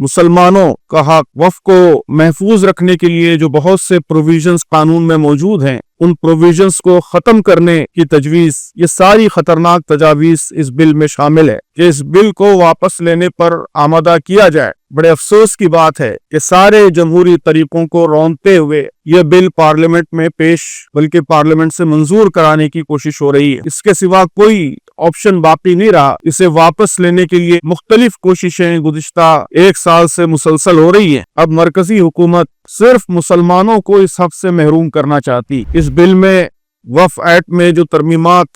مسلمانوں کا حق وقف کو محفوظ رکھنے کے لیے جو بہت سے پروویژنز قانون میں موجود ہیں، ان پروویژنز کو ختم کرنے کی تجویز، یہ ساری خطرناک تجاویز اس بل میں شامل ہے کہ اس بل کو واپس لینے پر آمادہ کیا جائے۔ بڑے افسوس کی بات ہے کہ سارے جمہوری طریقوں کو روندتے ہوئے یہ بل پارلیمنٹ میں بلکہ پارلیمنٹ سے منظور کرانے کی کوشش ہو رہی ہے۔ اس کے سوا کوئی آپشن باقی نہیں رہا۔ اسے واپس لینے کے لیے مختلف کوششیں گزشتہ 1 سال سے مسلسل ہو رہی ہیں۔ اب مرکزی حکومت صرف مسلمانوں کو اس حق سے محروم کرنا چاہتی۔ اس بل میں وقف ایکٹ میں جو ترمیمات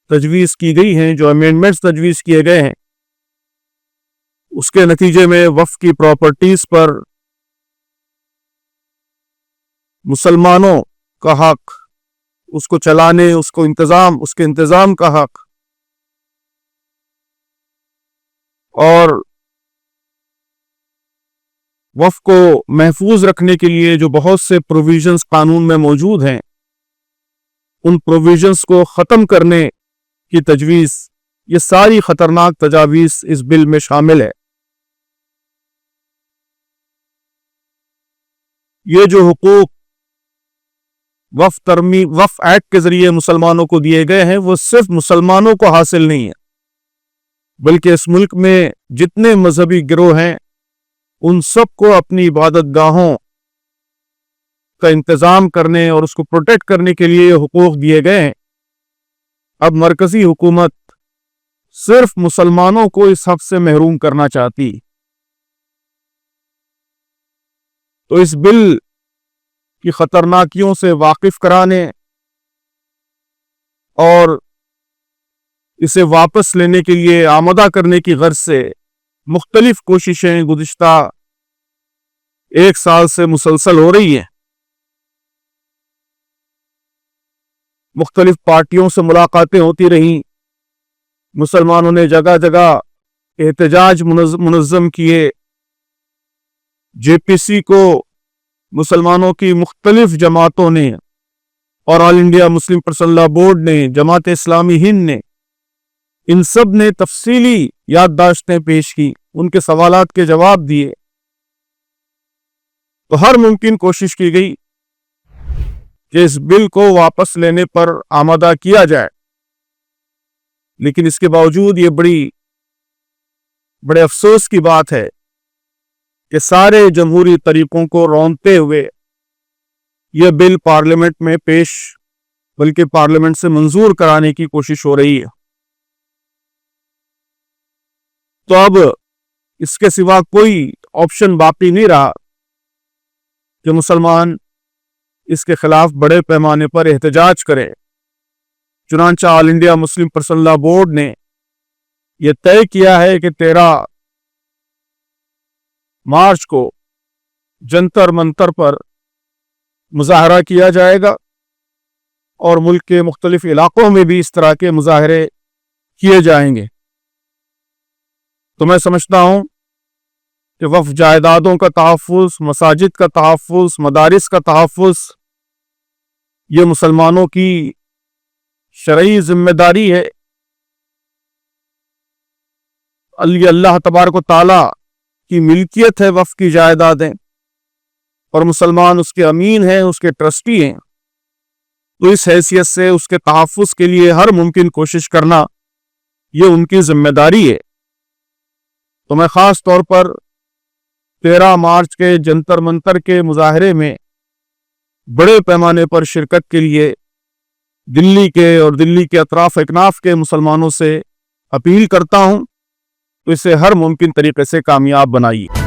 تجویز کی گئی ہیں، جو امینڈمنٹس تجویز کیے گئے ہیں، اس کے نتیجے میں وقف کی پراپرٹیز پر مسلمانوں کا حق، اس کو چلانے، اس کے انتظام کا حق، اور وقف کو محفوظ رکھنے کے لیے جو بہت سے پروویژنز قانون میں موجود ہیں، ان پروویژنز کو ختم کرنے کی تجویز، یہ ساری خطرناک تجاویز اس بل میں شامل ہے۔ یہ جو حقوق وقف ایکٹ کے ذریعے مسلمانوں کو دیے گئے ہیں، وہ صرف مسلمانوں کو حاصل نہیں ہے، بلکہ اس ملک میں جتنے مذہبی گروہ ہیں ان سب کو اپنی عبادت گاہوں کا انتظام کرنے اور اس کو پروٹیکٹ کرنے کے لیے یہ حقوق دیے گئے ہیں۔ اب مرکزی حکومت صرف مسلمانوں کو اس حق سے محروم کرنا چاہتی۔ تو اس بل کی خطرناکیوں سے واقف کرانے اور اسے واپس لینے کے لیے آمادہ کرنے کی غرض سے مختلف کوششیں گزشتہ 1 سال سے مسلسل ہو رہی ہیں۔ مختلف پارٹیوں سے ملاقاتیں ہوتی رہیں، مسلمانوں نے جگہ جگہ احتجاج منظم کیے، جے پی سی کو مسلمانوں کی مختلف جماعتوں نے اور All India Muslim Personal Law Board نے، جماعت اسلامی ہند نے، ان سب نے تفصیلی یادداشتیں پیش کی، ان کے سوالات کے جواب دیے۔ تو ہر ممکن کوشش کی گئی کہ اس بل کو واپس لینے پر آمادہ کیا جائے، لیکن اس کے باوجود یہ بڑے افسوس کی بات ہے کہ سارے جمہوری طریقوں کو روندتے ہوئے یہ بل پارلیمنٹ میں بلکہ پارلیمنٹ سے منظور کرانے کی کوشش ہو رہی ہے۔ تو اب اس کے سوا کوئی آپشن باقی نہیں رہا کہ مسلمان اس کے خلاف بڑے پیمانے پر احتجاج کرے۔ چنانچہ All India Muslim Personal Law Board نے یہ طے کیا ہے کہ 13 مارچ کو جنتر منتر پر مظاہرہ کیا جائے گا، اور ملک کے مختلف علاقوں میں بھی اس طرح کے مظاہرے کیے جائیں گے۔ تو میں سمجھتا ہوں کہ وقف جائیدادوں کا تحفظ، مساجد کا تحفظ، مدارس کا تحفظ، یہ مسلمانوں کی شرعی ذمہ داری ہے۔ اللہ تبارک و تعالی کی ملکیت ہے وقف کی جائیدادیں، اور مسلمان اس کے امین ہیں، اس کے ٹرسٹی ہیں۔ تو اس حیثیت سے اس کے تحفظ کے لیے ہر ممکن کوشش کرنا یہ ان کی ذمہ داری ہے۔ تو میں خاص طور پر 13 مارچ کے جنتر منتر کے مظاہرے میں بڑے پیمانے پر شرکت کے لیے دلی کے اور دلی کے اطراف اکناف کے مسلمانوں سے اپیل کرتا ہوں، تو اسے ہر ممکن طریقے سے کامیاب بنائیے۔